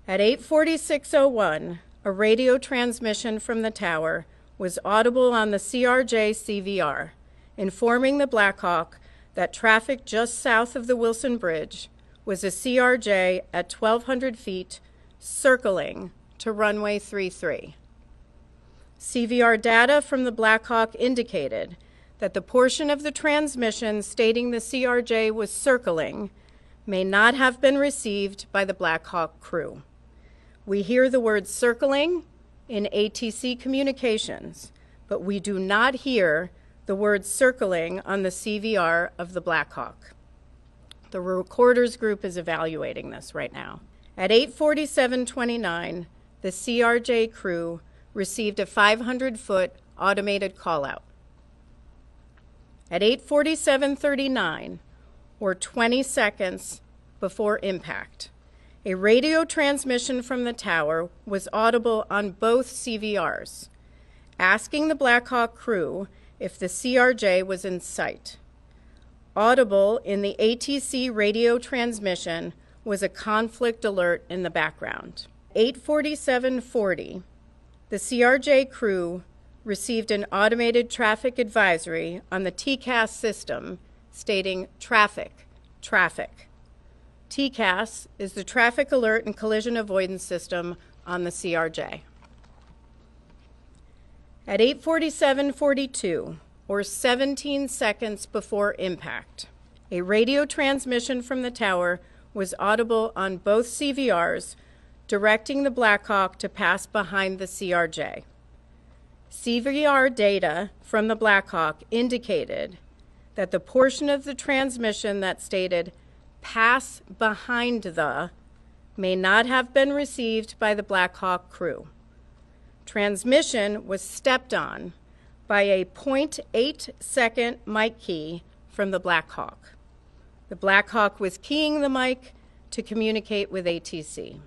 At 8:46:01, a radio transmission from the tower was audible on the CRJ CVR, informing the Blackhawk that traffic just south of the Wilson Bridge was a CRJ at 1,200 feet circling to runway 33. CVR data from the Blackhawk indicated that the portion of the transmission stating the CRJ was circling may not have been received by the Blackhawk crew. We hear the word circling in ATC communications, but we do not hear the word circling on the CVR of the Blackhawk. The recorders group is evaluating this right now. At 8:47:29, the CRJ crew received a 500-foot automated call-out. At 8:47:39, or 20 seconds before impact, a radio transmission from the tower was audible on both CVRs, asking the Blackhawk crew if the CRJ was in sight. Audible in the ATC radio transmission was a conflict alert in the background. 8:47:40, the CRJ crew received an automated traffic advisory on the TCAS system stating traffic, traffic. TCAS is the Traffic Alert and Collision Avoidance System on the CRJ. At 8:47:42, or 17 seconds before impact, a radio transmission from the tower was audible on both CVRs, directing the Blackhawk to pass behind the CRJ. CVR data from the Blackhawk indicated that the portion of the transmission that stated pass behind the may not have been received by the Blackhawk crew. Transmission was stepped on by a 0.8-second mic key from the Blackhawk. The Blackhawk was keying the mic to communicate with ATC.